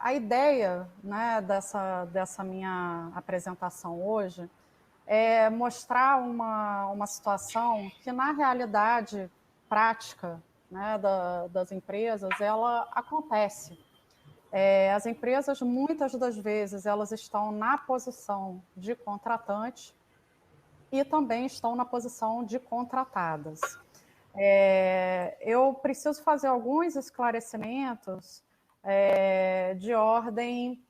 a ideia, né, dessa minha apresentação hoje é mostrar uma situação que, na realidade prática, né, das empresas, ela acontece. As empresas, muitas das vezes, elas estão na posição de contratante e também estão na posição de contratadas. Eu preciso fazer alguns esclarecimentos de ordem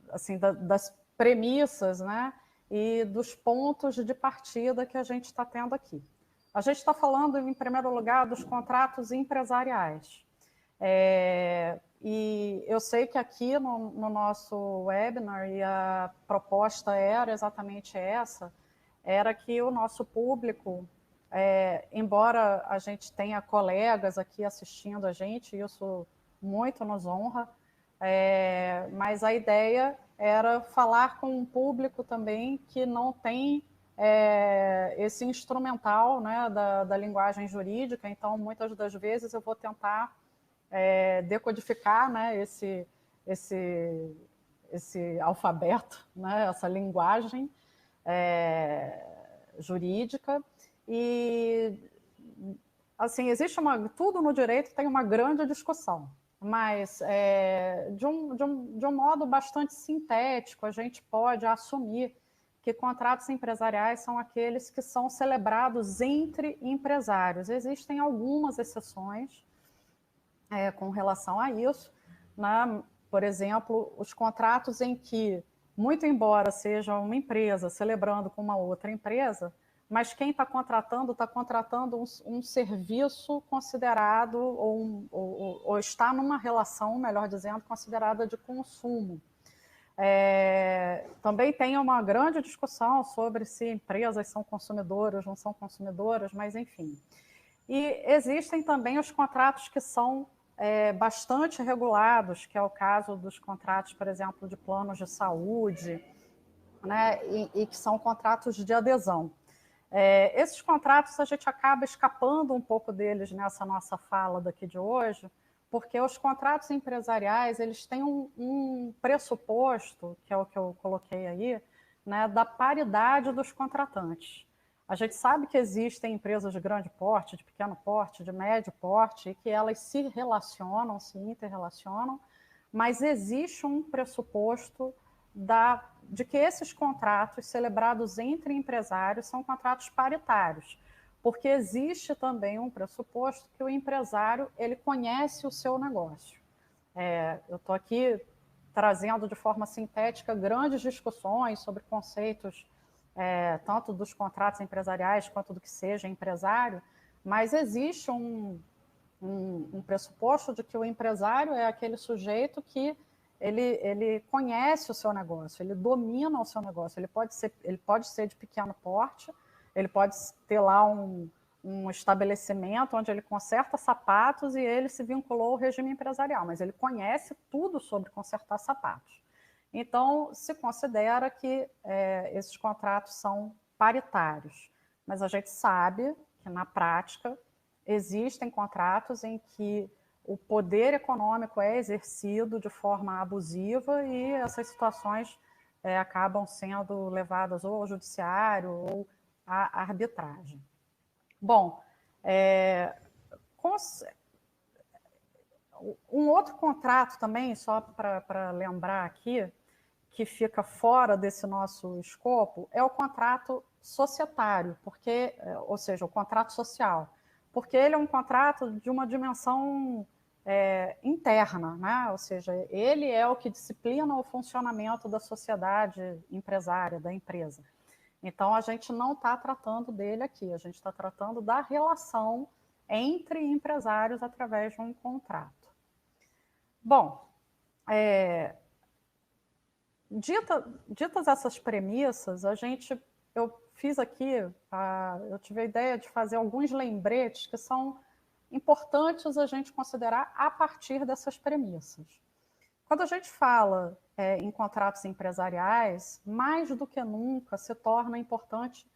assim, das premissas, né, e dos pontos de partida que a gente está tendo aqui. A gente está falando, em primeiro lugar, dos contratos empresariais. E eu sei que aqui no nosso webinar, e a proposta era exatamente essa, era que o nosso público, embora a gente tenha colegas aqui assistindo a gente, isso muito nos honra, mas a ideia era falar com um público também que não tem esse instrumental, né, da linguagem jurídica, então muitas das vezes eu vou tentar decodificar, né, esse alfabeto, né, essa linguagem jurídica. E assim, existe tudo no direito tem uma grande discussão, mas de um modo bastante sintético, a gente pode assumir que contratos empresariais são aqueles que são celebrados entre empresários. Existem algumas exceções com relação a isso, né? Por exemplo, os contratos em que, muito embora seja uma empresa celebrando com uma outra empresa, mas quem está contratando um serviço considerado, ou está numa relação, melhor dizendo, considerada de consumo. Também tem uma grande discussão sobre se empresas são consumidoras, não são consumidoras, mas enfim. E existem também os contratos que são bastante regulados, que é o caso dos contratos, por exemplo, de planos de saúde, né, e que são contratos de adesão. Esses contratos a gente acaba escapando um pouco deles nessa nossa fala daqui de hoje, porque os contratos empresariais eles têm um pressuposto, que é o que eu coloquei aí, né, da paridade dos contratantes. A gente sabe que existem empresas de grande porte, de pequeno porte, de médio porte, e que elas se relacionam, se interrelacionam, mas existe um pressuposto de que esses contratos celebrados entre empresários são contratos paritários, porque existe também um pressuposto que o empresário ele conhece o seu negócio. Eu estou aqui trazendo de forma sintética grandes discussões sobre conceitos tanto dos contratos empresariais quanto do que seja empresário, mas existe um pressuposto de que o empresário é aquele sujeito que ele conhece o seu negócio, ele domina o seu negócio, ele pode ser de pequeno porte, ele pode ter lá um estabelecimento onde ele conserta sapatos e ele se vinculou ao regime empresarial, mas ele conhece tudo sobre consertar sapatos. Então, se considera que esses contratos são paritários, mas a gente sabe que, na prática, existem contratos em que o poder econômico é exercido de forma abusiva e essas situações acabam sendo levadas ou ao judiciário ou à arbitragem. Bom, um outro contrato também, só para lembrar aqui, que fica fora desse nosso escopo, é o contrato societário, ou seja, o contrato social, porque ele é um contrato de uma dimensão interna, né? Ou seja, ele é o que disciplina o funcionamento da sociedade empresária, da empresa. Então, a gente não está tratando dele aqui, a gente está tratando da relação entre empresários através de um contrato. Bom, ditas essas premissas, eu fiz aqui, eu tive a ideia de fazer alguns lembretes que são importantes a gente considerar a partir dessas premissas. Quando a gente fala em contratos empresariais, mais do que nunca se torna importante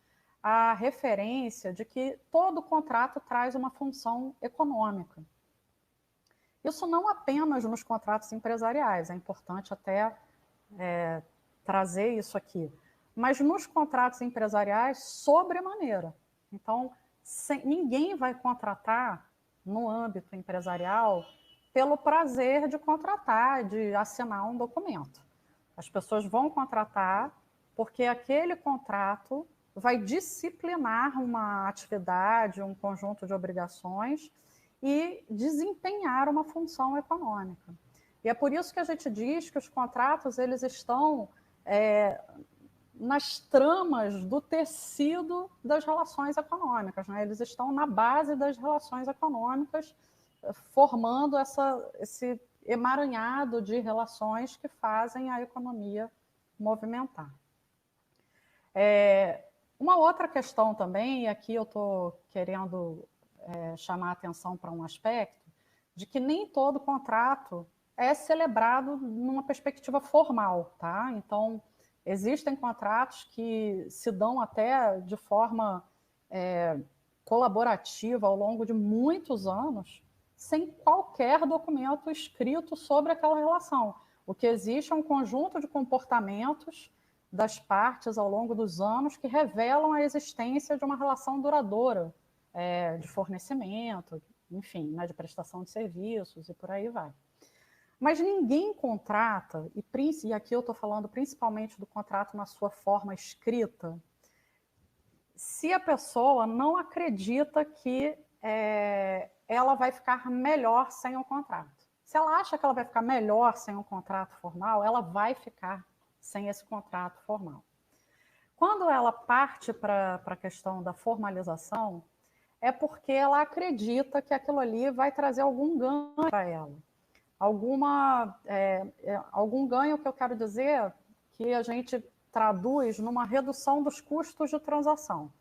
a referência de que todo contrato traz uma função econômica. Isso não apenas nos contratos empresariais, é importante até trazer isso aqui, mas nos contratos empresariais, sobremaneira. Então, ninguém vai contratar no âmbito empresarial pelo prazer de contratar, de assinar um documento. As pessoas vão contratar porque aquele contrato vai disciplinar uma atividade, um conjunto de obrigações e desempenhar uma função econômica. E é por isso que a gente diz que os contratos eles estão nas tramas do tecido das relações econômicas, né? Eles estão na base das relações econômicas, formando esse emaranhado de relações que fazem a economia movimentar. Uma outra questão também, e aqui eu estou querendo chamar a atenção para um aspecto, de que nem todo contrato é celebrado numa perspectiva formal, tá? Então, existem contratos que se dão até de forma colaborativa ao longo de muitos anos, sem qualquer documento escrito sobre aquela relação. O que existe é um conjunto de comportamentos das partes ao longo dos anos que revelam a existência de uma relação duradoura de fornecimento, enfim, né, de prestação de serviços e por aí vai. Mas ninguém contrata, e aqui eu estou falando principalmente do contrato na sua forma escrita, se a pessoa não acredita que ela vai ficar melhor sem o contrato. Se ela acha que ela vai ficar melhor sem um contrato formal, ela vai ficar sem esse contrato formal. Quando ela parte para a questão da formalização, é porque ela acredita que aquilo ali vai trazer algum ganho para ela. Algum ganho que eu quero dizer que a gente traduz numa redução dos custos de transação.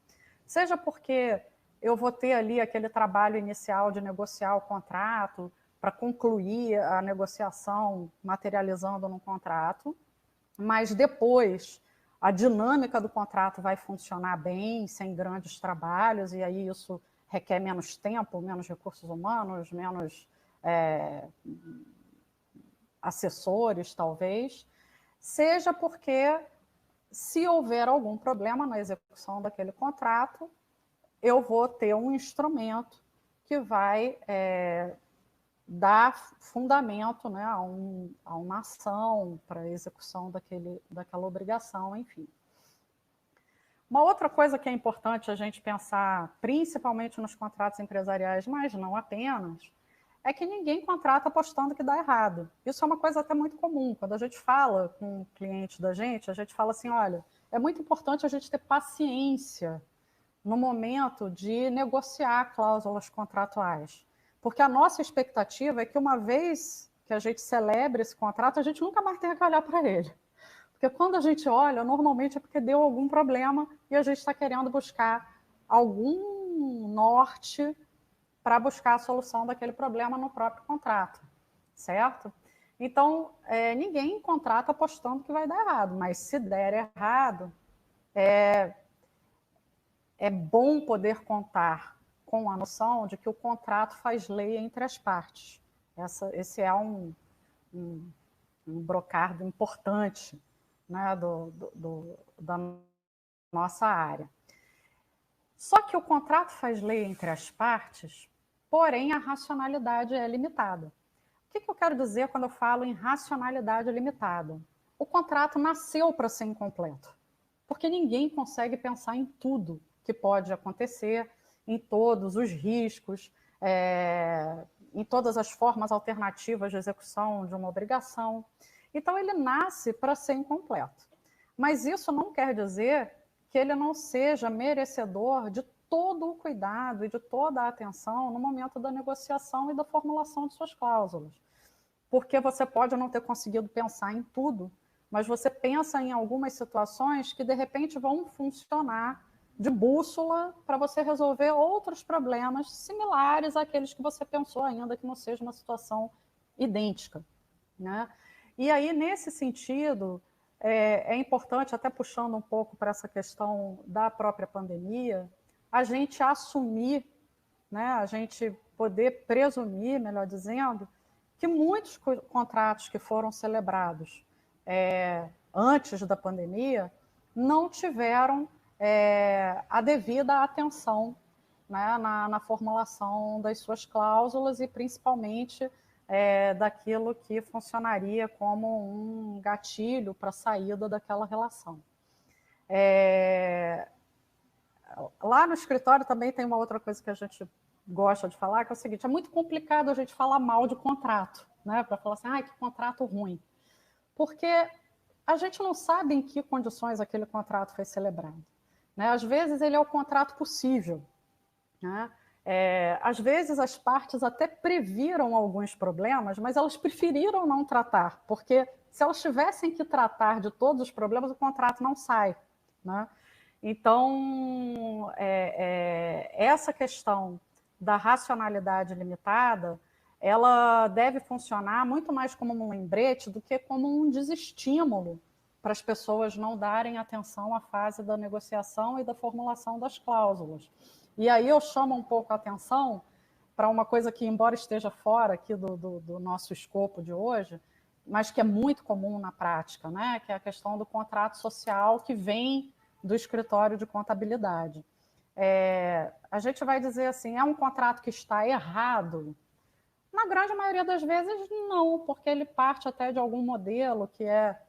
Seja porque eu vou ter ali aquele trabalho inicial de negociar o contrato para concluir a negociação materializando num contrato, mas depois a dinâmica do contrato vai funcionar bem, sem grandes trabalhos, e aí isso requer menos tempo, menos recursos humanos, menos assessores, talvez, seja porque, se houver algum problema na execução daquele contrato, eu vou ter um instrumento que vai dar fundamento, né, a uma ação para a execução daquela obrigação, enfim. Uma outra coisa que é importante a gente pensar, principalmente nos contratos empresariais, mas não apenas, é que ninguém contrata apostando que dá errado. Isso é uma coisa até muito comum. Quando a gente fala com o cliente da gente, a gente fala assim, olha, é muito importante a gente ter paciência no momento de negociar cláusulas contratuais. Porque a nossa expectativa é que uma vez que a gente celebre esse contrato, a gente nunca mais tenha que olhar para ele. Porque quando a gente olha, normalmente é porque deu algum problema e a gente está querendo buscar algum norte para buscar a solução daquele problema no próprio contrato, certo? Então, ninguém contrata apostando que vai dar errado, mas se der errado, é bom poder contar com a noção de que o contrato faz lei entre as partes. Esse é um brocardo importante, né, da nossa área. Só que o contrato faz lei entre as partes, porém a racionalidade é limitada. O que eu quero dizer quando eu falo em racionalidade limitada? O contrato nasceu para ser incompleto, porque ninguém consegue pensar em tudo que pode acontecer, em todos os riscos, em todas as formas alternativas de execução de uma obrigação. Então, ele nasce para ser incompleto. Mas isso não quer dizer que ele não seja merecedor de todo o cuidado e de toda a atenção no momento da negociação e da formulação de suas cláusulas. Porque você pode não ter conseguido pensar em tudo, mas você pensa em algumas situações que, de repente, vão funcionar de bússola para você resolver outros problemas similares àqueles que você pensou, ainda que não seja uma situação idêntica, né? E aí, nesse sentido, é importante, até puxando um pouco para essa questão da própria pandemia, a gente assumir, né, a gente poder presumir, melhor dizendo, que muitos contratos que foram celebrados antes da pandemia não tiveram a devida atenção, né, na formulação das suas cláusulas e principalmente daquilo que funcionaria como um gatilho para a saída daquela relação. Lá no escritório também tem uma outra coisa que a gente gosta de falar, que é o seguinte: é muito complicado a gente falar mal de contrato, né, para falar assim, que contrato ruim, porque a gente não sabe em que condições aquele contrato foi celebrado, né? Às vezes ele é o contrato possível, né? Às vezes as partes até previram alguns problemas, mas elas preferiram não tratar, porque se elas tivessem que tratar de todos os problemas, o contrato não sai, né? Então, essa questão da racionalidade limitada, ela deve funcionar muito mais como um lembrete do que como um desestímulo para as pessoas não darem atenção à fase da negociação e da formulação das cláusulas. E aí eu chamo um pouco a atenção para uma coisa que, embora esteja fora aqui do nosso escopo de hoje, mas que é muito comum na prática, né? Que é a questão do contrato social que vem do escritório de contabilidade. A gente vai dizer assim, é um contrato que está errado? Na grande maioria das vezes, não, porque ele parte até de algum modelo que é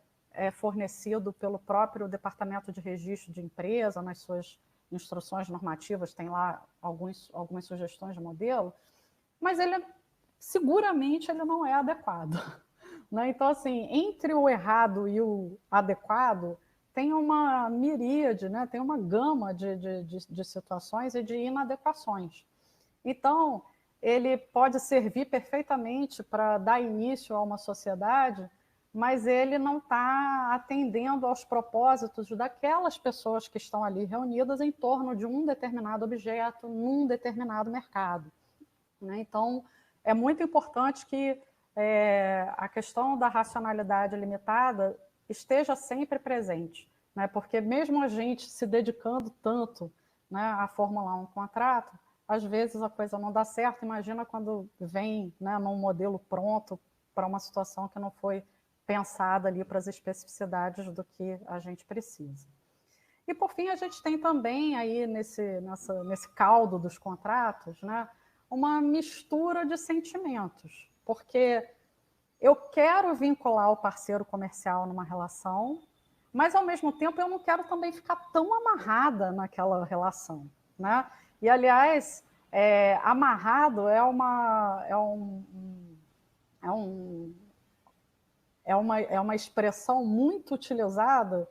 fornecido pelo próprio Departamento de Registro de Empresa, nas suas instruções normativas, tem lá algumas sugestões de modelo, mas seguramente ele não é adequado. Né? Então, assim, entre o errado e o adequado, tem uma miríade, né? Tem uma gama de situações e de inadequações. Então, ele pode servir perfeitamente para dar início a uma sociedade, mas ele não está atendendo aos propósitos daquelas pessoas que estão ali reunidas em torno de um determinado objeto, num determinado mercado. Né? Então, é muito importante que a questão da racionalidade limitada esteja sempre presente, né? Porque mesmo a gente se dedicando tanto, né, a formular um contrato, às vezes a coisa não dá certo. Imagina quando vem, né, num modelo pronto para uma situação que não foi pensada ali para as especificidades do que a gente precisa. E, por fim, a gente tem também aí nesse caldo dos contratos, né, uma mistura de sentimentos, porque eu quero vincular o parceiro comercial numa relação, mas, ao mesmo tempo, eu não quero também ficar tão amarrada naquela relação, né? E, aliás, amarrado é uma expressão muito utilizada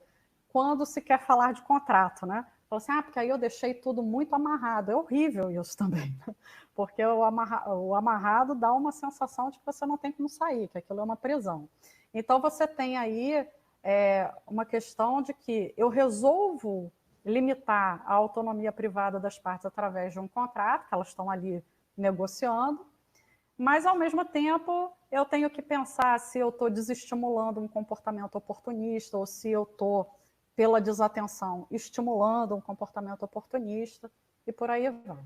quando se quer falar de contrato, né? Fala assim, porque aí eu deixei tudo muito amarrado. É horrível isso também, porque o amarrado dá uma sensação de que você não tem como sair, que aquilo é uma prisão. Então, você tem aí uma questão de que eu resolvo limitar a autonomia privada das partes através de um contrato, que elas estão ali negociando, mas, ao mesmo tempo, eu tenho que pensar se eu estou desestimulando um comportamento oportunista ou se eu estou, pela desatenção, estimulando um comportamento oportunista, e por aí vai.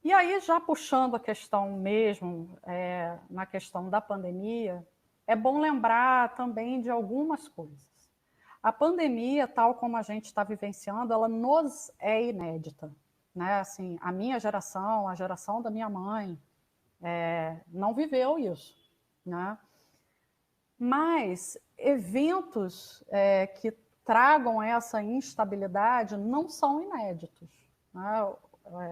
E aí, já puxando a questão mesmo, na questão da pandemia, é bom lembrar também de algumas coisas. A pandemia, tal como a gente está vivenciando, ela nos é inédita. Né? Assim, a minha geração, a geração da minha mãe, não viveu isso. Né? Mas eventos que tragam essa instabilidade não são inéditos. Né?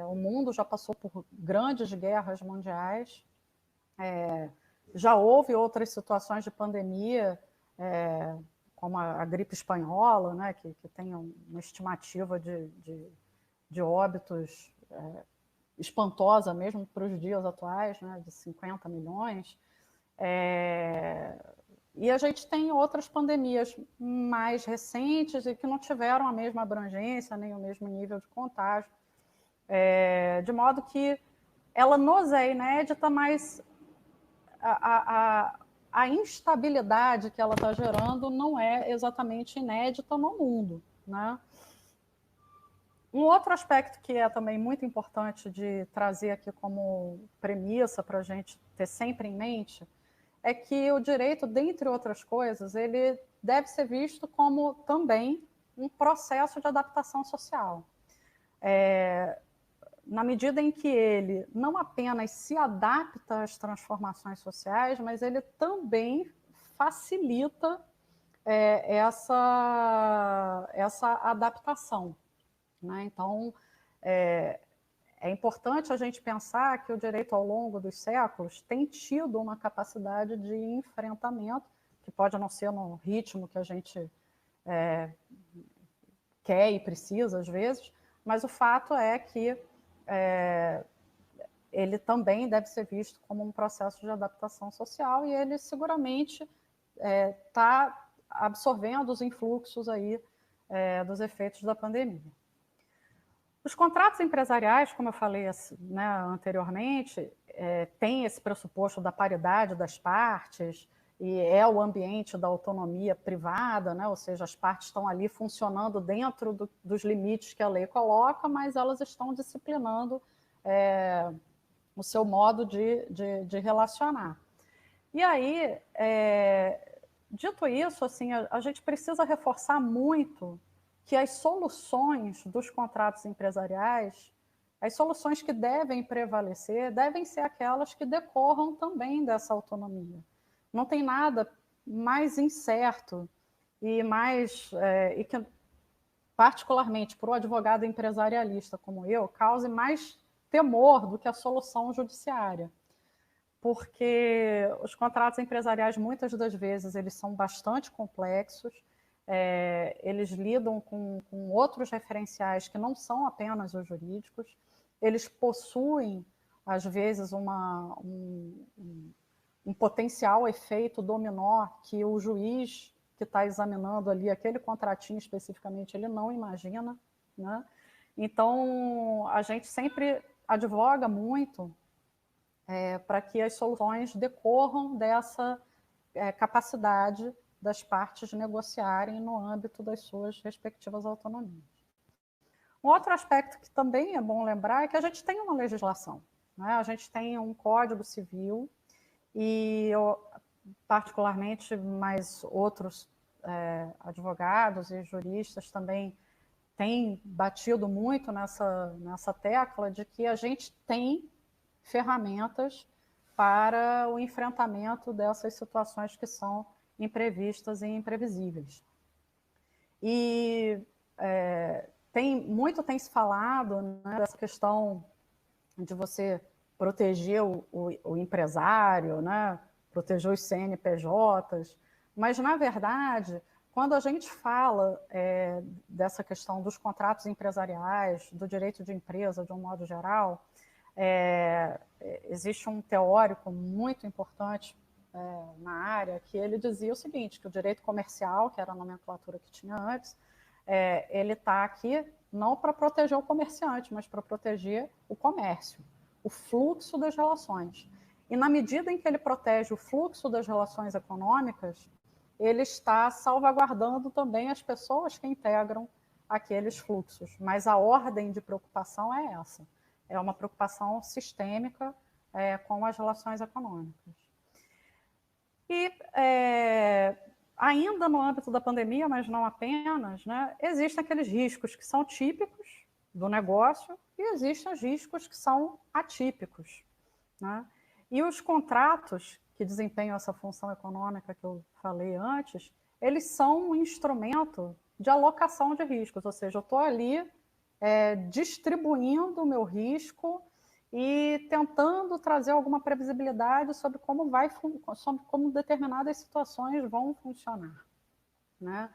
O mundo já passou por grandes guerras mundiais, já houve outras situações de pandemia, como a gripe espanhola, né, que tem uma estimativa de óbitos espantosa mesmo para os dias atuais, né, de 50 milhões. E a gente tem outras pandemias mais recentes e que não tiveram a mesma abrangência, nem o mesmo nível de contágio. De modo que ela nos é inédita, mas a instabilidade que ela está gerando não é exatamente inédita no mundo. Né? Um outro aspecto que é também muito importante de trazer aqui como premissa para a gente ter sempre em mente é que o direito, dentre outras coisas, ele deve ser visto como também um processo de adaptação social. Na medida em que ele não apenas se adapta às transformações sociais, mas ele também facilita essa adaptação. Né? Então, é importante a gente pensar que o direito, ao longo dos séculos, tem tido uma capacidade de enfrentamento, que pode não ser no ritmo que a gente quer e precisa, às vezes, mas o fato é que ele também deve ser visto como um processo de adaptação social e ele seguramente está absorvendo os influxos aí dos efeitos da pandemia. Os contratos empresariais, como eu falei né, anteriormente, tem esse pressuposto da paridade das partes e é o ambiente da autonomia privada, né, ou seja, as partes estão ali funcionando dentro dos limites que a lei coloca, mas elas estão disciplinando o seu modo de relacionar. E aí, dito isso, assim, a gente precisa reforçar muito que as soluções dos contratos empresariais, as soluções que devem prevalecer, devem ser aquelas que decorram também dessa autonomia. Não tem nada mais incerto e e que, particularmente para o advogado empresarialista como eu, cause mais temor do que a solução judiciária. Porque os contratos empresariais, muitas das vezes, eles são bastante complexos, eles lidam com outros referenciais que não são apenas os jurídicos, eles possuem, às vezes, um potencial efeito dominó que o juiz que está examinando ali aquele contratinho especificamente, ele não imagina, né? Então, a gente sempre advoga muito para que as soluções decorram dessa capacidade das partes negociarem no âmbito das suas respectivas autonomias. Um outro aspecto que também é bom lembrar é que a gente tem uma legislação, né? A gente tem um Código Civil e, particularmente, mais outros advogados e juristas também têm batido muito nessa tecla de que a gente tem ferramentas para o enfrentamento dessas situações que são imprevistas e imprevisíveis. E muito tem se falado, né, dessa questão de você proteger o empresário, né, proteger os CNPJs, mas, na verdade, quando a gente fala dessa questão dos contratos empresariais, do direito de empresa de um modo geral, existe um teórico muito importante na área que ele dizia o seguinte, que o direito comercial, que era a nomenclatura que tinha antes, ele está aqui não para proteger o comerciante, mas para proteger o comércio, o fluxo das relações. E na medida em que ele protege o fluxo das relações econômicas, ele está salvaguardando também as pessoas que integram aqueles fluxos. Mas a ordem de preocupação é essa. É uma preocupação sistêmica com as relações econômicas. E ainda no âmbito da pandemia, mas não apenas, né, existem aqueles riscos que são típicos do negócio e existem os riscos que são atípicos. Né? E os contratos que desempenham essa função econômica que eu falei antes, eles são um instrumento de alocação de riscos, ou seja, eu estou ali distribuindo o meu risco e tentando trazer alguma previsibilidade sobre como determinadas situações vão funcionar. Né?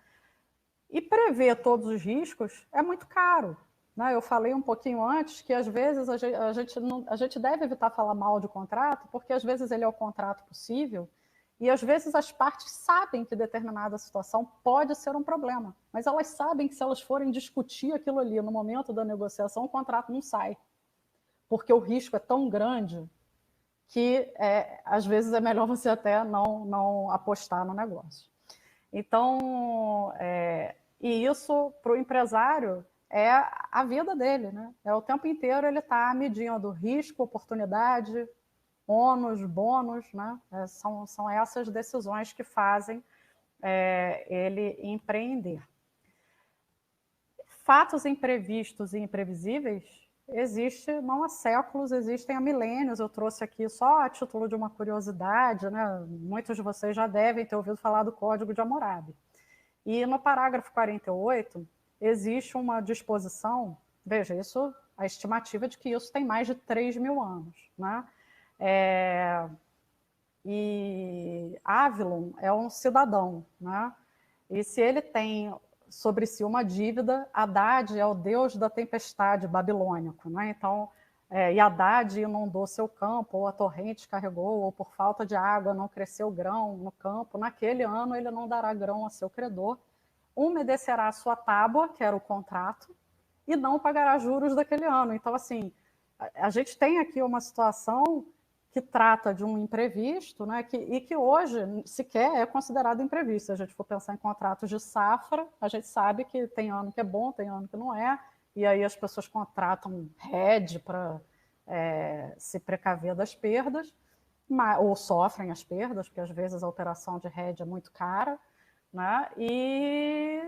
E prever todos os riscos é muito caro. Né? Eu falei um pouquinho antes que, às vezes, a gente deve evitar falar mal de contrato, porque, às vezes, ele é o contrato possível e, às vezes, as partes sabem que determinada situação pode ser um problema, mas elas sabem que, se elas forem discutir aquilo ali no momento da negociação, o contrato não sai, porque o risco é tão grande que, às vezes, é melhor você até não apostar no negócio. Então, e isso, para o empresário, é a vida dele, né? É o tempo inteiro ele está medindo risco, oportunidade, ônus, bônus, né? São essas decisões que fazem ele empreender. Fatos imprevistos e imprevisíveis existem não há séculos, existem há milênios. Eu trouxe aqui só a título de uma curiosidade, né? Muitos de vocês já devem ter ouvido falar do Código de Hammurabi. E no parágrafo 48, existe uma disposição, veja, isso, a estimativa de que isso tem mais de 3.000 anos, né? E Avilon é um cidadão, né? E se ele tem sobre si uma dívida, Haddad é o deus da tempestade babilônico, né? Então, e Haddad inundou seu campo, ou a torrente carregou, ou por falta de água não cresceu grão no campo, naquele ano ele não dará grão a seu credor, umedecerá a sua tábua, que era o contrato, e não pagará juros daquele ano. Então, assim, a gente tem aqui uma situação que trata de um imprevisto, né, e que hoje sequer é considerado imprevisto. Se a gente for pensar em contratos de safra, a gente sabe que tem ano que é bom, tem ano que não é, e aí as pessoas contratam hedge para se precaver das perdas, ou sofrem as perdas, porque às vezes a operação de hedge é muito cara, né, e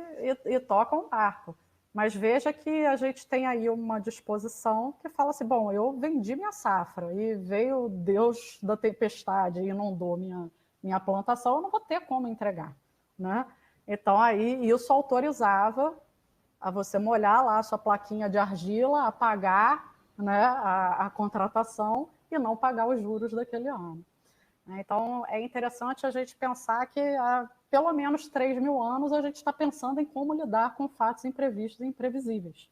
tocam o barco. Mas veja que a gente tem aí uma disposição que fala assim, bom, eu vendi minha safra e veio o Deus da tempestade e inundou minha plantação, eu não vou ter como entregar, né? Então aí isso autorizava a você molhar lá a sua plaquinha de argila, a pagar, né, a contratação e não pagar os juros daquele ano. Então, é interessante a gente pensar que há pelo menos 3.000 anos a gente está pensando em como lidar com fatos imprevistos e imprevisíveis.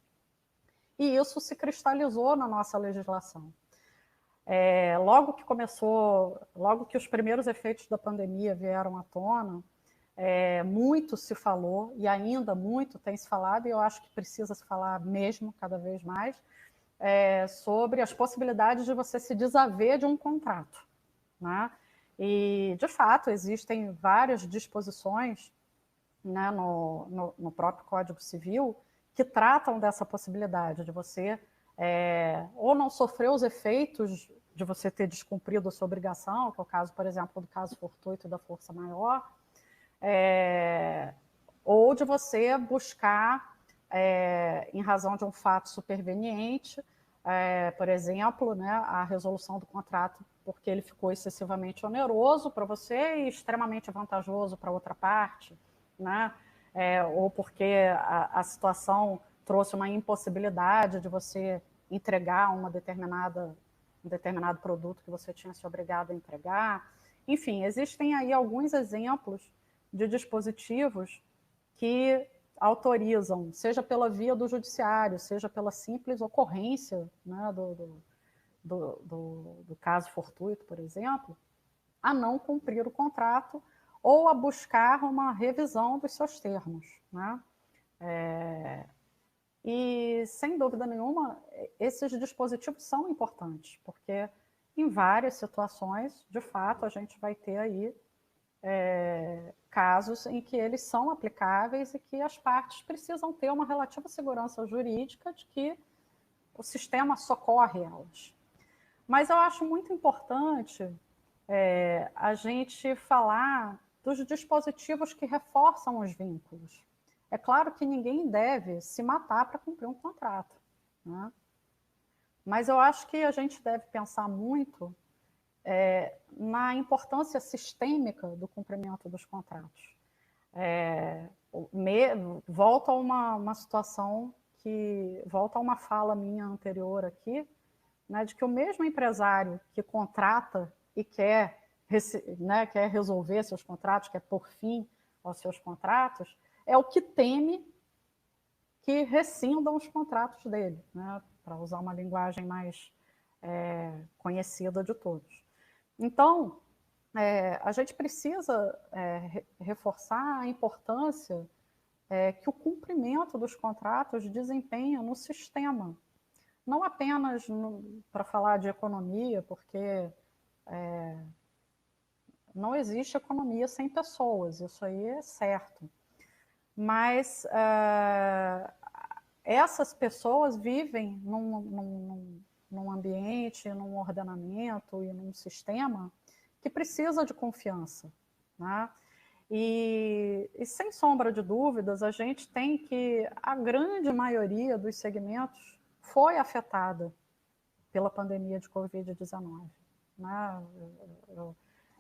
E isso se cristalizou na nossa legislação. Logo que os primeiros efeitos da pandemia vieram à tona, muito se falou, e ainda muito tem se falado, e eu acho que precisa se falar mesmo, cada vez mais, sobre as possibilidades de você se desaver de um contrato, né? E, de fato, existem várias disposições, né, no próprio Código Civil que tratam dessa possibilidade de você ou não sofrer os efeitos de você ter descumprido a sua obrigação, que é o caso, por exemplo, do caso fortuito da força maior, ou de você buscar, em razão de um fato superveniente, por exemplo, né, a resolução do contrato porque ele ficou excessivamente oneroso para você e extremamente vantajoso para outra parte, né? Ou porque a situação trouxe uma impossibilidade de você entregar um determinado produto que você tinha se obrigado a entregar. Enfim, existem aí alguns exemplos de dispositivos que autorizam, seja pela via do judiciário, seja pela simples ocorrência, né, do caso fortuito, por exemplo, a não cumprir o contrato ou a buscar uma revisão dos seus termos, né? E, sem dúvida nenhuma, esses dispositivos são importantes, porque em várias situações, de fato, a gente vai ter aí casos em que eles são aplicáveis e que as partes precisam ter uma relativa segurança jurídica de que o sistema socorre elas. Mas eu acho muito importante a gente falar dos dispositivos que reforçam os vínculos. É claro que ninguém deve se matar para cumprir um contrato, né? Mas eu acho que a gente deve pensar muito na importância sistêmica do cumprimento dos contratos. Volto a uma situação volta a uma fala minha anterior aqui, né, de que o mesmo empresário que contrata e quer resolver seus contratos, quer pôr fim aos seus contratos, é o que teme que rescindam os contratos dele, né, para usar uma linguagem mais conhecida de todos. Então, a gente precisa reforçar a importância que o cumprimento dos contratos desempenha no sistema. Não apenas para falar de economia, porque não existe economia sem pessoas, isso aí é certo. Mas essas pessoas vivem num ambiente, num ordenamento e num sistema que precisa de confiança, né? E sem sombra de dúvidas, a gente tem que a grande maioria dos segmentos foi afetada pela pandemia de Covid-19. Né?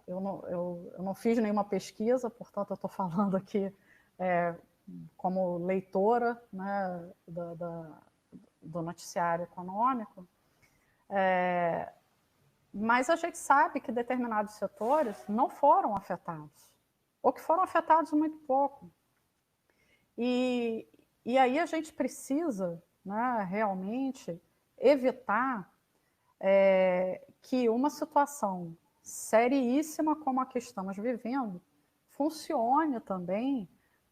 Eu não fiz nenhuma pesquisa, portanto, eu estou falando aqui como leitora, né, do noticiário econômico, mas a gente sabe que determinados setores não foram afetados, ou que foram afetados muito pouco. E aí a gente precisa, né, realmente evitar que uma situação seríssima como a que estamos vivendo funcione também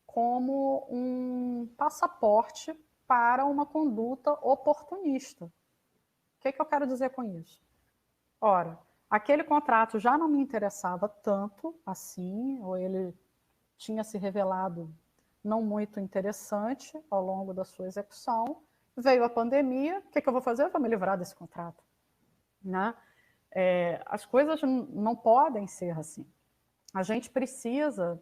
como um passaporte para uma conduta oportunista. O que eu quero dizer com isso? Ora, aquele contrato já não me interessava tanto assim, ou ele tinha se revelado não muito interessante ao longo da sua execução. Veio a pandemia, o que eu vou fazer? Eu vou me livrar desse contrato. Né? As coisas não podem ser assim. A gente precisa,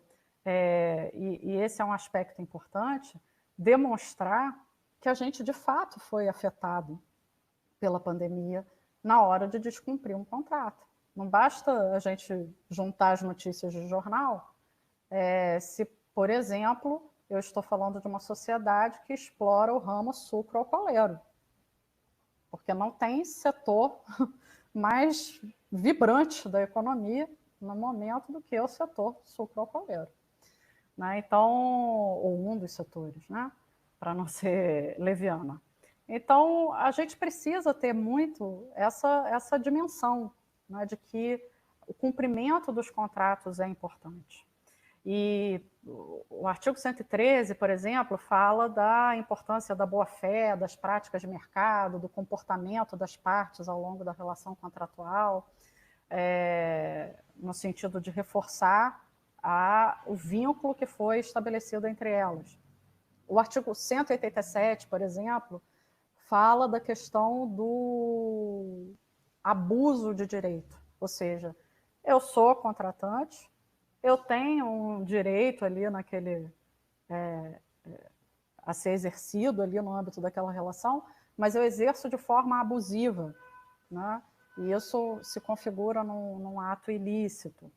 e esse é um aspecto importante, demonstrar que a gente de fato foi afetado pela pandemia na hora de descumprir um contrato. Não basta a gente juntar as notícias de jornal, se, por exemplo, eu estou falando de uma sociedade que explora o ramo sucroalcooleiro, porque não tem setor mais vibrante da economia no momento do que o setor sucroalcooleiro. Né? Então, ou um dos setores, né? Para não ser leviana. Então, a gente precisa ter muito essa dimensão, né? De que o cumprimento dos contratos é importante. E o artigo 113, por exemplo, fala da importância da boa-fé, das práticas de mercado, do comportamento das partes ao longo da relação contratual, no sentido de reforçar o vínculo que foi estabelecido entre elas. O artigo 187, por exemplo, fala da questão do abuso de direito, ou seja, eu sou contratante, eu tenho um direito ali a ser exercido ali no âmbito daquela relação, mas eu exerço de forma abusiva, né? E isso se configura num ato ilícito.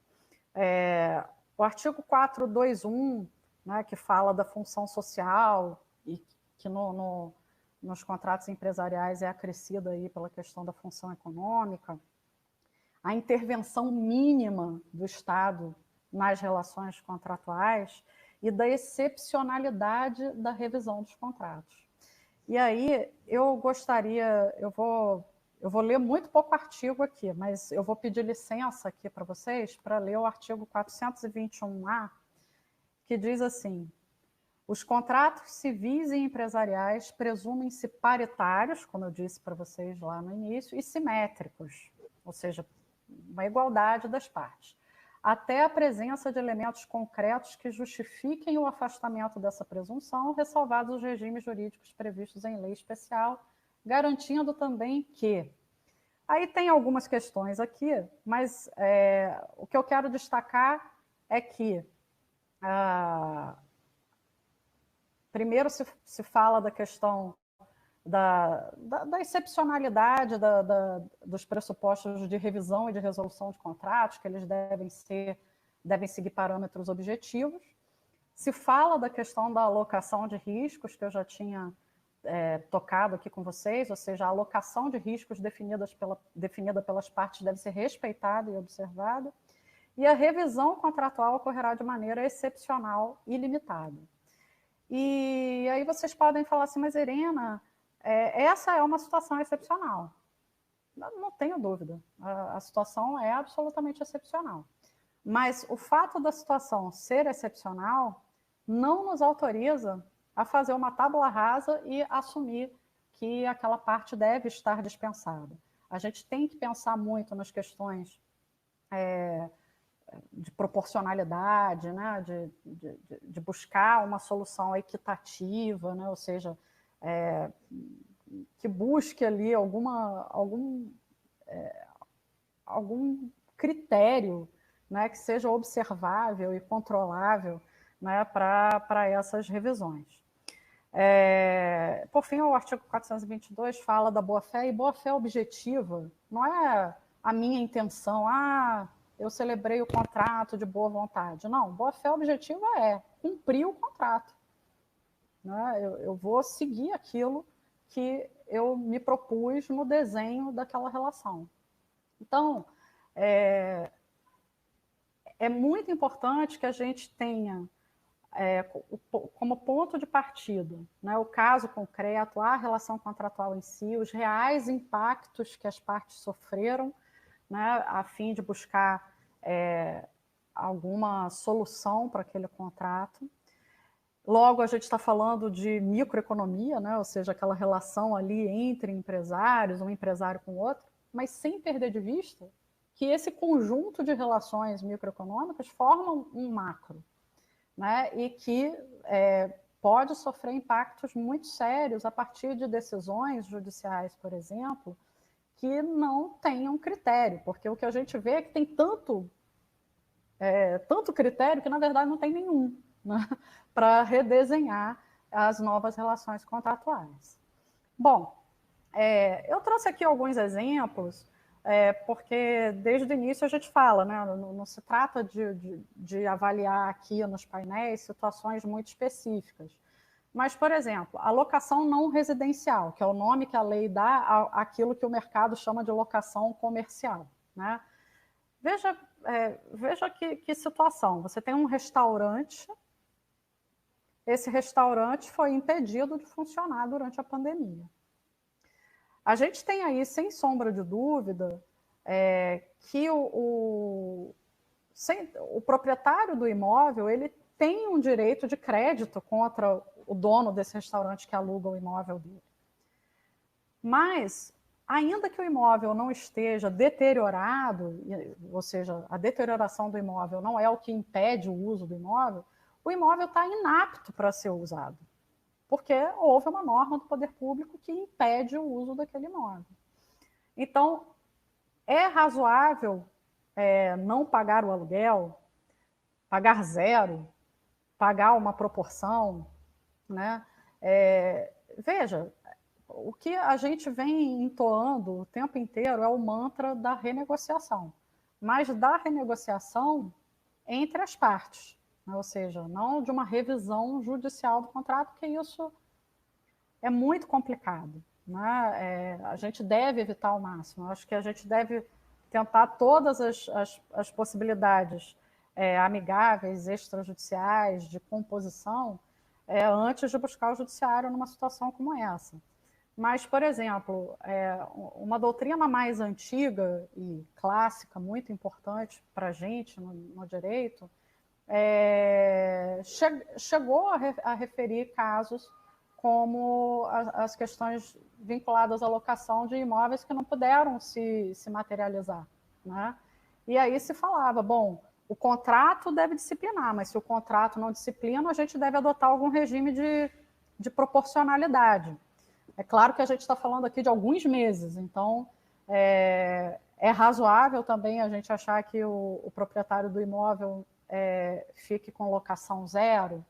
O artigo 421, né, que fala da função social e que nos contratos empresariais é acrescida aí pela questão da função econômica, a intervenção mínima do Estado nas relações contratuais e da excepcionalidade da revisão dos contratos. E aí eu vou ler muito pouco artigo aqui, mas eu vou pedir licença aqui para vocês para ler o artigo 421A, que diz assim: os contratos civis e empresariais presumem-se paritários, como eu disse para vocês lá no início, e simétricos, ou seja, uma igualdade das partes, até a presença de elementos concretos que justifiquem o afastamento dessa presunção, ressalvados os regimes jurídicos previstos em lei especial, garantindo também que... Aí tem algumas questões aqui, mas o que eu quero destacar é que, primeiro se fala da questão da excepcionalidade dos pressupostos de revisão e de resolução de contratos, que eles devem seguir parâmetros objetivos. Se fala da questão da alocação de riscos, que eu já tinha tocado aqui com vocês, ou seja, a alocação de riscos definida pelas partes deve ser respeitada e observada, e a revisão contratual ocorrerá de maneira excepcional e limitada. E aí vocês podem falar assim, mas Irena, essa é uma situação excepcional. Não tenho dúvida, a situação é absolutamente excepcional. Mas o fato da situação ser excepcional não nos autoriza a fazer uma tábula rasa e assumir que aquela parte deve estar dispensada. A gente tem que pensar muito nas questões de proporcionalidade, né? de buscar uma solução equitativa, né? Ou seja, que busque ali algum critério, né, que seja observável e controlável, né, para essas revisões. Por fim, o artigo 422 fala da boa-fé, e boa-fé objetiva não é a minha intenção, eu celebrei o contrato de boa vontade. Não, boa-fé objetiva é cumprir o contrato. Né? Eu vou seguir aquilo que eu me propus no desenho daquela relação. Então, é muito importante que a gente tenha como ponto de partida, né, o caso concreto, a relação contratual em si, os reais impactos que as partes sofreram, né, a fim de buscar alguma solução para aquele contrato. Logo, a gente está falando de microeconomia, né, ou seja, aquela relação ali entre empresários, um empresário com o outro, mas sem perder de vista que esse conjunto de relações microeconômicas formam um macro, né, e que pode sofrer impactos muito sérios a partir de decisões judiciais, por exemplo, que não tenham critério, porque o que a gente vê é que tem tanto critério que, na verdade, não tem nenhum, né, para redesenhar as novas relações contratuais. Bom, eu trouxe aqui alguns exemplos, porque desde o início a gente fala, né, não se trata de avaliar aqui nos painéis situações muito específicas. Mas, por exemplo, a locação não residencial, que é o nome que a lei dá àquilo que o mercado chama de locação comercial. Né? Veja que situação. Você tem um restaurante, esse restaurante foi impedido de funcionar durante a pandemia. A gente tem aí, sem sombra de dúvida, que o proprietário do imóvel ele tem um direito de crédito contra o dono desse restaurante que aluga o imóvel dele. Mas, ainda que o imóvel não esteja deteriorado, ou seja, a deterioração do imóvel não é o que impede o uso do imóvel, o imóvel está inapto para ser usado, porque houve uma norma do poder público que impede o uso daquele imóvel. Então, é razoável não pagar o aluguel, pagar zero, pagar uma proporção, né? Veja, o que a gente vem entoando o tempo inteiro é o mantra da renegociação, mas da renegociação entre as partes, né? Ou seja, não de uma revisão judicial do contrato, porque isso é muito complicado. Né? A gente deve evitar ao máximo. Eu acho que a gente deve tentar todas as possibilidades amigáveis, extrajudiciais, de composição, antes de buscar o judiciário numa situação como essa. Mas, por exemplo, uma doutrina mais antiga e clássica, muito importante para a gente no direito, chegou a referir casos como as questões vinculadas à locação de imóveis que não puderam se materializar. Né? E aí se falava, bom, o contrato deve disciplinar, mas se o contrato não disciplina, a gente deve adotar algum regime de proporcionalidade. É claro que a gente está falando aqui de alguns meses, então é razoável também a gente achar que o proprietário do imóvel fique com locação zero.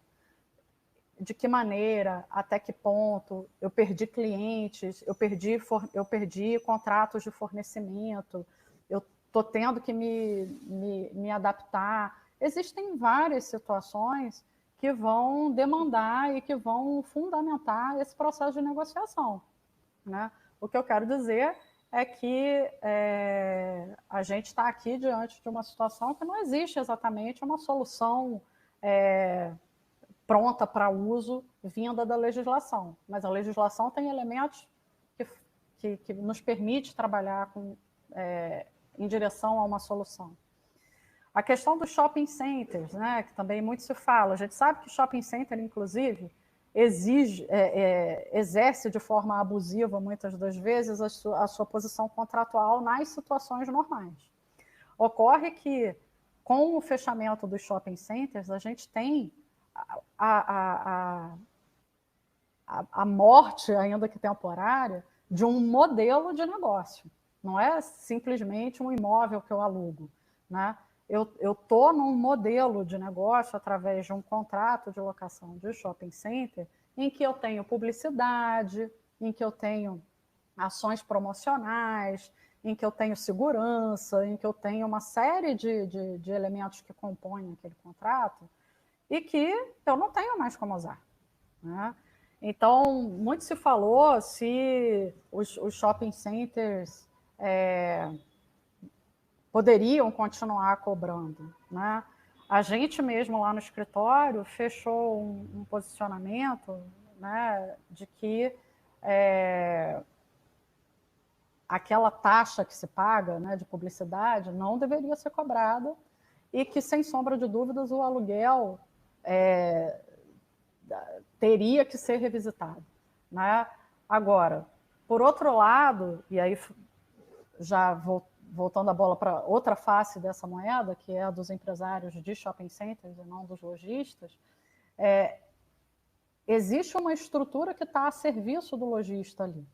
De que maneira, até que ponto, eu perdi clientes, eu perdi contratos de fornecimento, eu estou tendo que me adaptar. Existem várias situações que vão demandar e que vão fundamentar esse processo de negociação. Né? O que eu quero dizer é que a gente está aqui diante de uma situação que não existe exatamente uma solução pronta para uso vinda da legislação. Mas a legislação tem elementos que nos permite trabalhar em direção a uma solução. A questão dos shopping centers, né, que também muito se fala. A gente sabe que shopping center, inclusive, exerce de forma abusiva, muitas das vezes, a sua posição contratual nas situações normais. Ocorre que, com o fechamento dos shopping centers, a gente tem a morte, ainda que temporária, de um modelo de negócio. Não é simplesmente um imóvel que eu alugo, né? Eu estou num modelo de negócio através de um contrato de locação de shopping center em que eu tenho publicidade, em que eu tenho ações promocionais, em que eu tenho segurança, em que eu tenho uma série de elementos que compõem aquele contrato e que eu não tenho mais como usar, né? Então, muito se falou se os shopping centers poderiam continuar cobrando, né? A gente mesmo lá no escritório fechou um posicionamento, né, de que aquela taxa que se paga, né, de publicidade não deveria ser cobrada e que, sem sombra de dúvidas, o aluguel teria que ser revisitado, né? Agora, por outro lado, e aí já voltando a bola para outra face dessa moeda, que é a dos empresários de shopping centers e não dos lojistas, existe uma estrutura que está a serviço do lojista ali.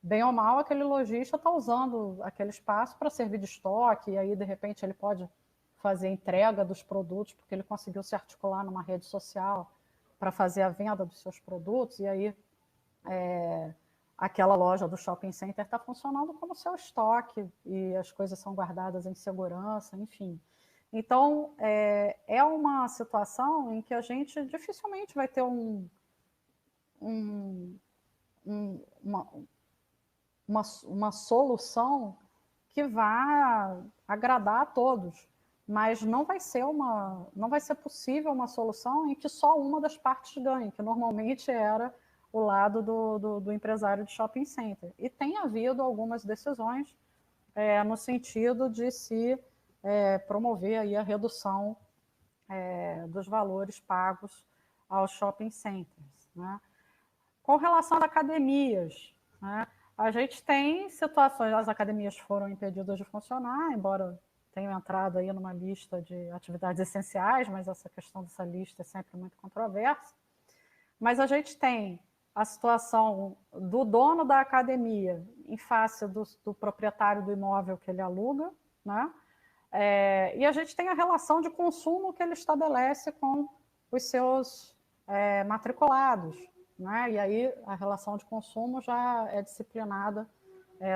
Bem ou mal, aquele lojista está usando aquele espaço para servir de estoque, e aí, de repente, ele pode fazer entrega dos produtos, porque ele conseguiu se articular numa rede social para fazer a venda dos seus produtos, e aí aquela loja do shopping center está funcionando como seu estoque, e as coisas são guardadas em segurança, enfim. Então, é uma situação em que a gente dificilmente vai ter uma solução que vá agradar a todos, mas não vai ser possível uma solução em que só uma das partes ganhe, que normalmente era o lado do empresário de shopping center. E tem havido algumas decisões no sentido de se promover aí a redução dos valores pagos aos shopping centers, né? Com relação às academias, né, a gente tem situações, as academias foram impedidas de funcionar, embora tenham entrado aí numa lista de atividades essenciais, mas essa questão dessa lista é sempre muito controversa. Mas a gente tem a situação do dono da academia em face do proprietário do imóvel que ele aluga, né? E a gente tem a relação de consumo que ele estabelece com os seus matriculados, né? E aí a relação de consumo já é disciplinada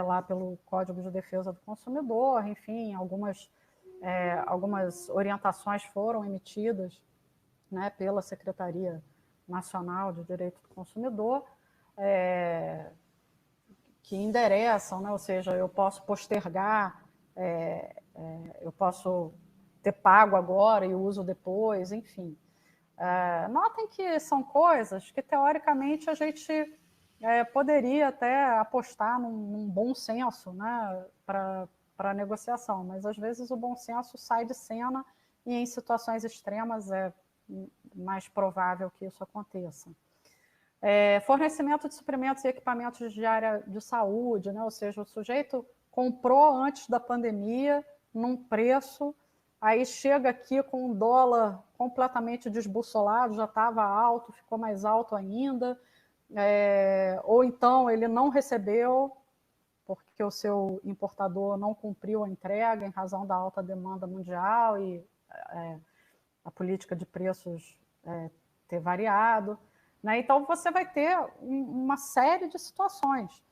lá pelo Código de Defesa do Consumidor, enfim, algumas orientações foram emitidas, né, pela Secretaria Nacional de Direito do Consumidor, que endereçam, né? Ou seja, eu posso postergar, eu posso ter pago agora e uso depois, enfim. Notem que são coisas que, teoricamente, a gente poderia até apostar num bom senso, né, para a negociação, mas às vezes o bom senso sai de cena e em situações extremas é mais provável que isso aconteça. Fornecimento de suprimentos e equipamentos de área de saúde, né, ou seja, o sujeito comprou antes da pandemia num preço, aí chega aqui com um dólar completamente desbussolado, já estava alto, ficou mais alto ainda, ou então ele não recebeu porque o seu importador não cumpriu a entrega em razão da alta demanda mundial e a política de preços ter variado, né? Então você vai ter uma série de situações.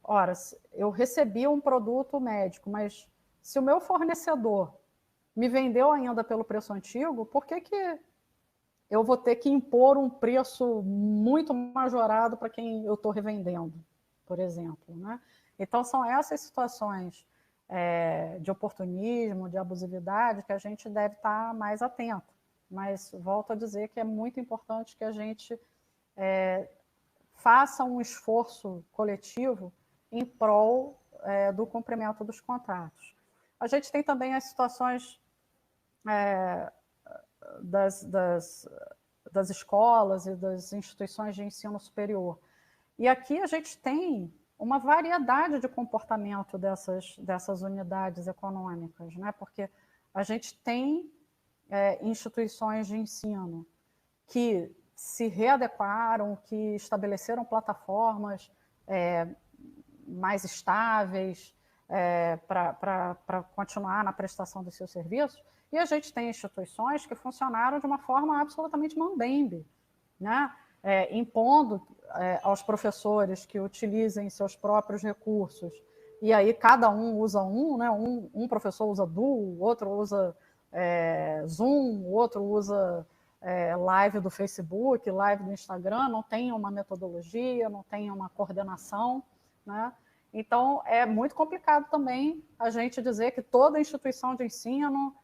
Ora, eu recebi um produto médico, mas se o meu fornecedor me vendeu ainda pelo preço antigo, por que eu vou ter que impor um preço muito majorado para quem eu estou revendendo, por exemplo, né? Então, são essas situações de oportunismo, de abusividade, que a gente deve estar mais atento. Mas volto a dizer que é muito importante que a gente faça um esforço coletivo em prol do cumprimento dos contratos. A gente tem também as situações das escolas e das instituições de ensino superior. E aqui a gente tem uma variedade de comportamento dessas unidades econômicas, né? Porque a gente tem instituições de ensino que se readequaram, que estabeleceram plataformas mais estáveis para continuar na prestação dos seus serviços, e a gente tem instituições que funcionaram de uma forma absolutamente mambembe, né? Impondo aos professores que utilizem seus próprios recursos, e aí cada um usa né? Um professor usa Duo, outro usa Zoom, o outro usa live do Facebook, live do Instagram, não tem uma metodologia, não tem uma coordenação, né? Então, é muito complicado também a gente dizer que toda instituição de ensino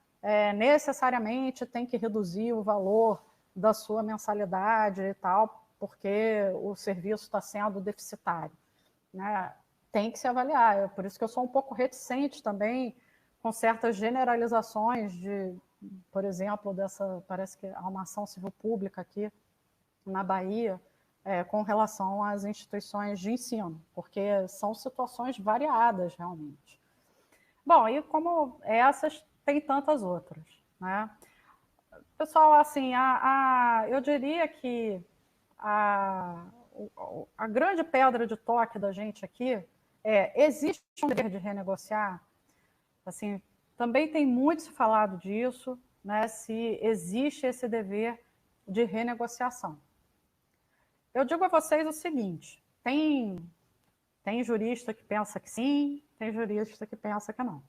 necessariamente tem que reduzir o valor da sua mensalidade e tal, porque o serviço está sendo deficitário, né? Tem que se avaliar, é por isso que eu sou um pouco reticente também com certas generalizações de, por exemplo, parece que há uma ação civil pública aqui na Bahia, com relação às instituições de ensino, porque são situações variadas, realmente. Bom, e como essas, tem tantas outras, né? Pessoal, assim, eu diria que a grande pedra de toque da gente aqui existe um dever de renegociar? Assim, também tem muito se falado disso, né, se existe esse dever de renegociação. Eu digo a vocês o seguinte, tem jurista que pensa que sim, tem jurista que pensa que não.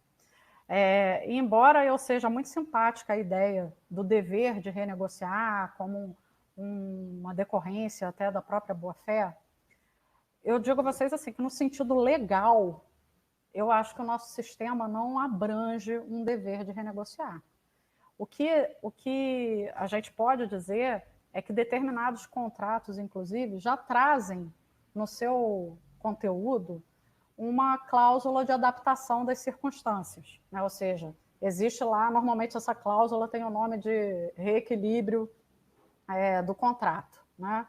Embora eu seja muito simpática à ideia do dever de renegociar como uma decorrência até da própria boa-fé, eu digo a vocês assim, que no sentido legal, eu acho que o nosso sistema não abrange um dever de renegociar. O que a gente pode dizer é que determinados contratos, inclusive, já trazem no seu conteúdo uma cláusula de adaptação das circunstâncias, né? Ou seja, existe lá, normalmente essa cláusula tem o nome de reequilíbrio do contrato, né?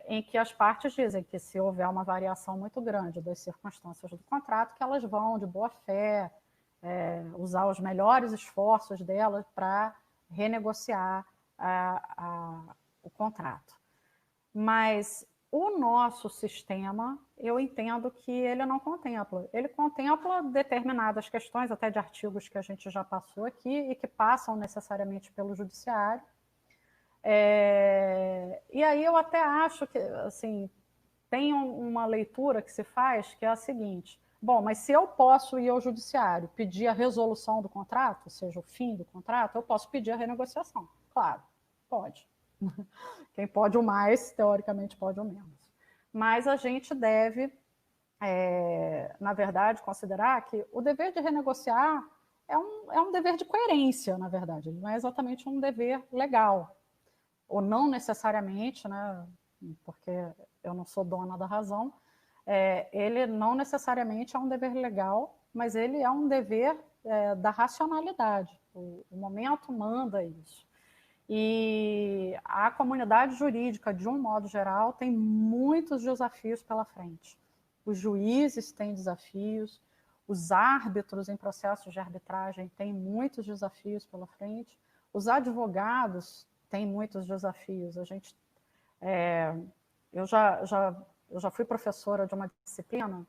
Em que as partes dizem que se houver uma variação muito grande das circunstâncias do contrato, que elas vão de boa fé usar os melhores esforços delas para renegociar o contrato. Mas o nosso sistema, eu entendo que ele não contempla. Ele contempla determinadas questões, até de artigos que a gente já passou aqui, e que passam necessariamente pelo judiciário. E aí eu até acho que, assim, tem uma leitura que se faz que é a seguinte: bom, mas se eu posso ir ao judiciário pedir a resolução do contrato, ou seja, o fim do contrato, eu posso pedir a renegociação. Claro, pode. Quem pode o mais, teoricamente, pode o menos. Mas a gente deve, na verdade, considerar que o dever de renegociar é um dever de coerência, na verdade. Ele não é exatamente um dever legal. Ou não necessariamente, né, porque eu não sou dona da razão, ele não necessariamente é um dever legal, mas ele é um dever da racionalidade. O momento manda isso. E a comunidade jurídica, de um modo geral, tem muitos desafios pela frente. Os juízes têm desafios, os árbitros em processos de arbitragem têm muitos desafios pela frente, os advogados têm muitos desafios. Eu já fui professora de uma disciplina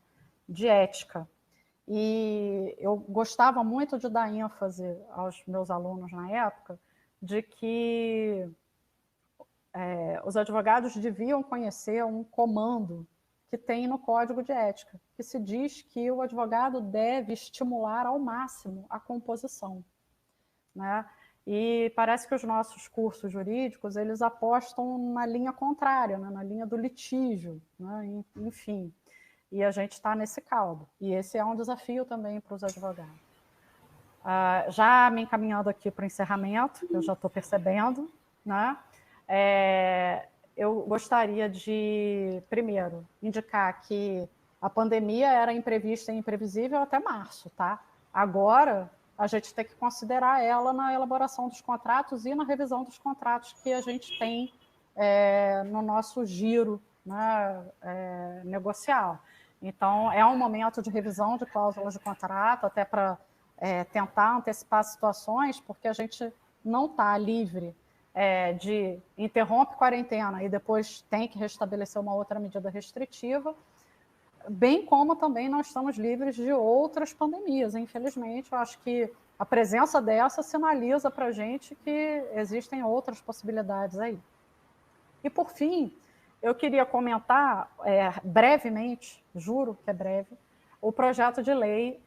de ética, e eu gostava muito de dar ênfase aos meus alunos na época de que os advogados deviam conhecer um comando que tem no Código de Ética, que se diz que o advogado deve estimular ao máximo a composição, né? E parece que os nossos cursos jurídicos, eles apostam na linha contrária, né? Na linha do litígio, né? Enfim. E a gente está nesse caldo. E esse é um desafio também para os advogados. Já me encaminhando aqui para o encerramento, eu já estou percebendo, né? Eu gostaria de, primeiro, indicar que a pandemia era imprevista e imprevisível até março, tá? Agora, a gente tem que considerar ela na elaboração dos contratos e na revisão dos contratos que a gente tem no nosso giro, né, negocial. Então, é um momento de revisão de cláusulas de contrato, até para tentar antecipar situações, porque a gente não está livre de interrompe quarentena e depois tem que restabelecer uma outra medida restritiva, bem como também nós estamos livres de outras pandemias. Infelizmente, eu acho que a presença dessa sinaliza para a gente que existem outras possibilidades aí. E, por fim, eu queria comentar brevemente, juro que é breve, o projeto de lei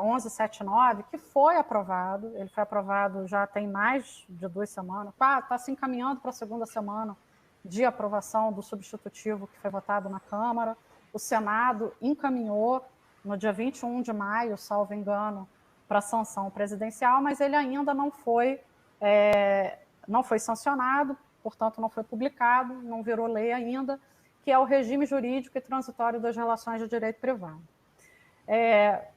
1179, que foi aprovado. Ele foi aprovado já tem mais de 2 semanas, está se encaminhando para a segunda semana de aprovação do substitutivo que foi votado na Câmara. O Senado encaminhou no dia 21 de maio, salvo engano, para sanção presidencial, mas ele ainda não foi sancionado, portanto, não foi publicado, não virou lei ainda, que é o regime jurídico e transitório das relações de direito privado.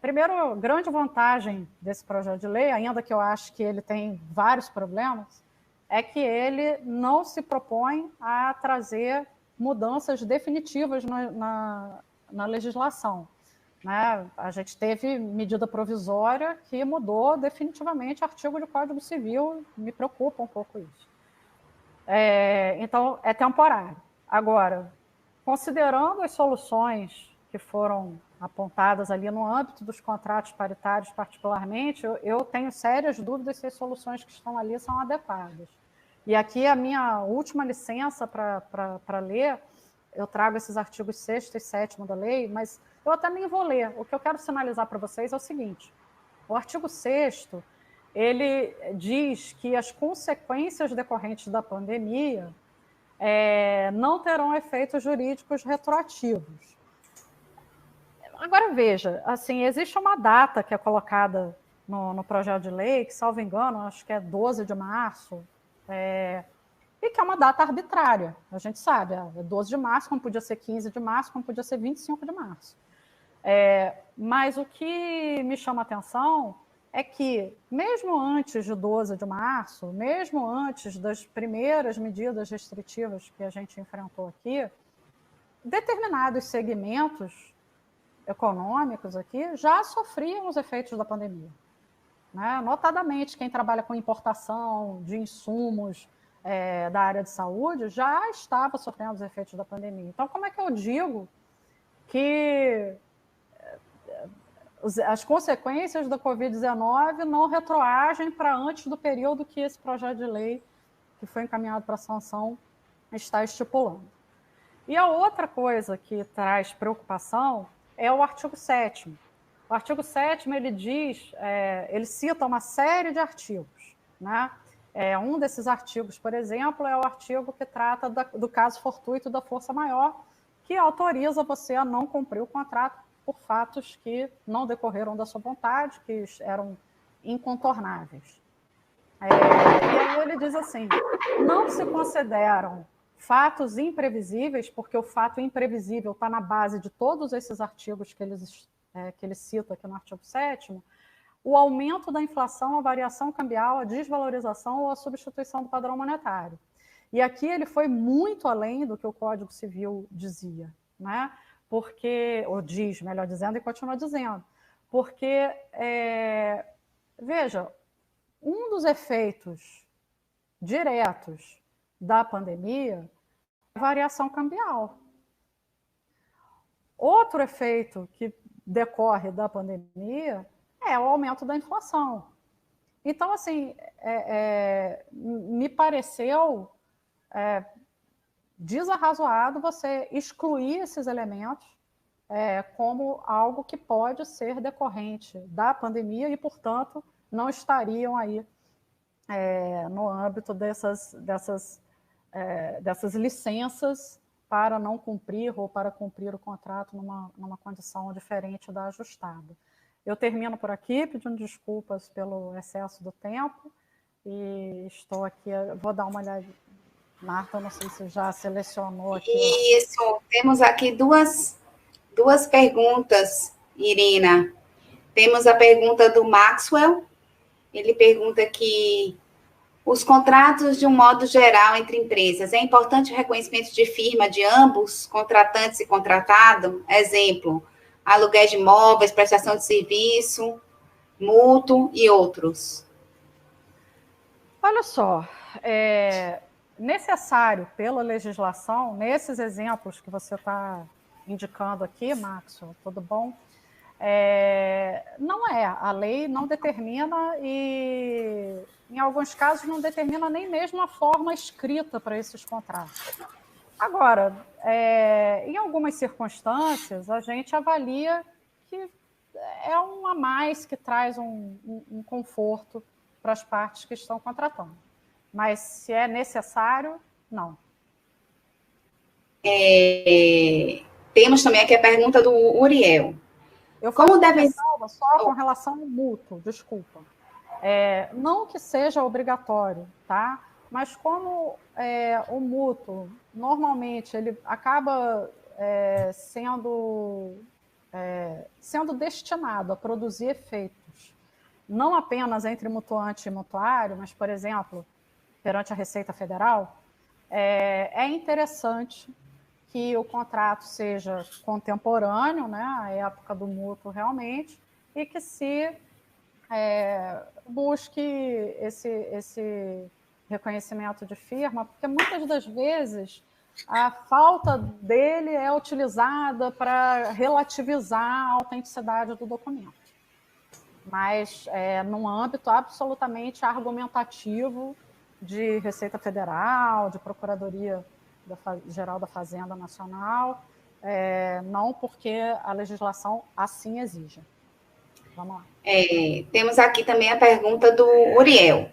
Primeiro, grande vantagem desse projeto de lei, ainda que eu acho que ele tem vários problemas, é que ele não se propõe a trazer mudanças definitivas na legislação. Né? A gente teve medida provisória que mudou definitivamente artigo do Código Civil, me preocupa um pouco isso. Então, é temporário. Agora, considerando as soluções que foram apontadas ali no âmbito dos contratos paritários particularmente, eu tenho sérias dúvidas se as soluções que estão ali são adequadas. E aqui a minha última licença para ler, eu trago esses artigos 6º e 7º da lei, mas eu até nem vou ler. O que eu quero sinalizar para vocês é o seguinte: o artigo 6º, ele diz que as consequências decorrentes da pandemia não terão efeitos jurídicos retroativos. Agora, veja, assim, existe uma data que é colocada no projeto de lei, que, salvo engano, acho que é 12 de março, e que é uma data arbitrária. A gente sabe, é 12 de março, como podia ser 15 de março, como podia ser 25 de março. Mas o que me chama a atenção é que, mesmo antes de 12 de março, mesmo antes das primeiras medidas restritivas que a gente enfrentou aqui, determinados segmentos econômicos aqui já sofriam os efeitos da pandemia. Né? Notadamente, quem trabalha com importação de insumos da área de saúde já estava sofrendo os efeitos da pandemia. Então, como é que eu digo que as consequências da Covid-19 não retroagem para antes do período que esse projeto de lei, que foi encaminhado para sanção, está estipulando? E a outra coisa que traz preocupação é o artigo 7º. O artigo 7º, ele diz, ele cita uma série de artigos. Né? Um desses artigos, por exemplo, é o artigo que trata do caso fortuito da força maior, que autoriza você a não cumprir o contrato por fatos que não decorreram da sua vontade, que eram incontornáveis. E aí ele diz assim: não se consideram fatos imprevisíveis, porque o fato imprevisível está na base de todos esses artigos que ele cita aqui no artigo 7º, o aumento da inflação, a variação cambial, a desvalorização ou a substituição do padrão monetário. E aqui ele foi muito além do que o Código Civil dizia, né? Porque, ou diz, melhor dizendo, e continua dizendo, porque, veja, um dos efeitos diretos da pandemia é a variação cambial. Outro efeito que decorre da pandemia é o aumento da inflação. Então, assim, me pareceu desarrazoado você excluir esses elementos como algo que pode ser decorrente da pandemia e, portanto, não estariam aí no âmbito dessas licenças para não cumprir ou para cumprir o contrato numa condição diferente da ajustada. Eu termino por aqui, pedindo desculpas pelo excesso do tempo, e estou aqui, vou dar uma olhada. Marta, não sei se já selecionou aqui. Isso, temos aqui duas perguntas, Irina. Temos a pergunta do Maxwell. Ele pergunta que os contratos, de um modo geral, entre empresas, é importante o reconhecimento de firma de ambos, contratantes e contratado? Exemplo, aluguel de imóveis, prestação de serviço, mútuo e outros. Olha só, necessário pela legislação, nesses exemplos que você está indicando aqui, Maxwell, tudo bom? Não é, a lei não determina e, em alguns casos, não determina nem mesmo a forma escrita para esses contratos. Agora, em algumas circunstâncias, a gente avalia que é um a mais que traz um conforto para as partes que estão contratando. Mas se é necessário, não. Temos também aqui a pergunta do Uriel. Eu faço uma ressalva só com relação ao mútuo, desculpa. Não que seja obrigatório, tá? Mas como o mútuo, normalmente, ele acaba sendo destinado a produzir efeitos, não apenas entre mutuante e mutuário, mas, por exemplo, perante a Receita Federal, é interessante que o contrato seja contemporâneo, né, à época do mútuo realmente, e que se busque esse reconhecimento de firma, porque muitas das vezes a falta dele é utilizada para relativizar a autenticidade do documento. Mas num âmbito absolutamente argumentativo de Receita Federal, de Procuradoria Geral da Fazenda Nacional, não porque a legislação assim exija. Vamos lá. Temos aqui também a pergunta do Uriel.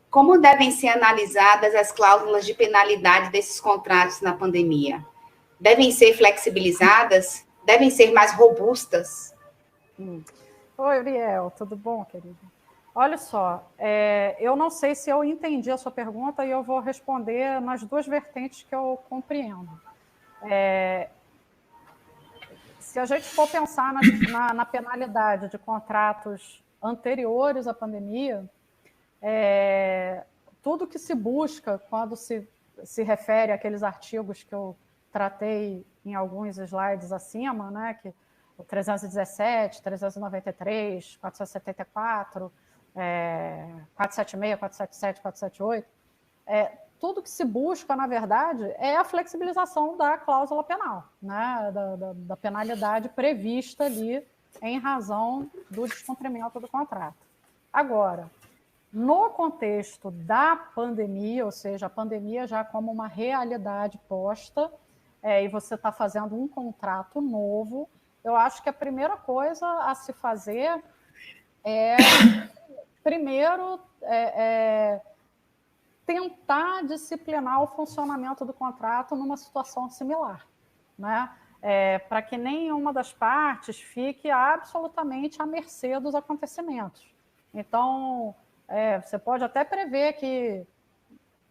Como devem ser analisadas as cláusulas de penalidade desses contratos na pandemia? Devem ser flexibilizadas? Devem ser mais robustas? Oi, Uriel, tudo bom, querido? Olha só, eu não sei se eu entendi a sua pergunta e eu vou responder nas duas vertentes que eu compreendo. Se a gente for pensar na penalidade de contratos anteriores à pandemia, tudo que se busca quando se refere àqueles artigos que eu tratei em alguns slides acima, né, que o 317, 393, 474, 476, 477, 478, tudo que se busca, na verdade, é a flexibilização da cláusula penal, né, da penalidade prevista ali em razão do descumprimento do contrato. Agora, no contexto da pandemia, ou seja, a pandemia já como uma realidade posta, e você está fazendo um contrato novo, eu acho que a primeira coisa a se fazer é, primeiro, tentar disciplinar o funcionamento do contrato numa situação similar, né? Para que nenhuma das partes fique absolutamente à mercê dos acontecimentos. Então, você pode até prever que,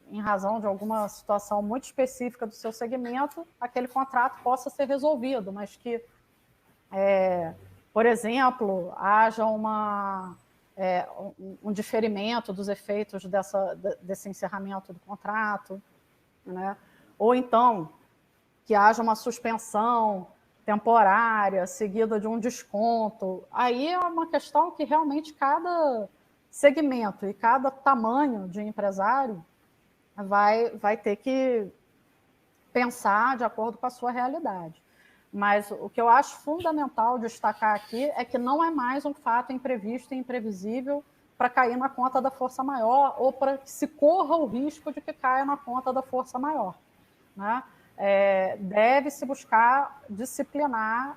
em razão de alguma situação muito específica do seu segmento, aquele contrato possa ser resolvido, mas que, por exemplo, haja um diferimento dos efeitos desse encerramento do contrato, né? Ou então que haja uma suspensão temporária seguida de um desconto. Aí é uma questão que realmente cada segmento e cada tamanho de empresário vai ter que pensar de acordo com a sua realidade. Mas o que eu acho fundamental destacar aqui é que não é mais um fato imprevisto e imprevisível para cair na conta da força maior ou para que se corra o risco de que caia na conta da força maior, né? Deve-se buscar disciplinar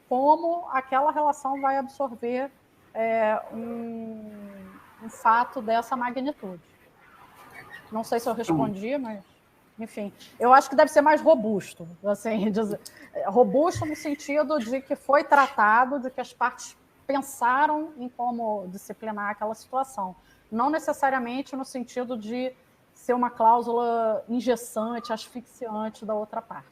como aquela relação vai absorver um fato dessa magnitude. Não sei se eu respondi, mas, enfim, eu acho que deve ser mais robusto, assim, robusto no sentido de que foi tratado, de que as partes pensaram em como disciplinar aquela situação, não necessariamente no sentido de ser uma cláusula engessante, asfixiante da outra parte.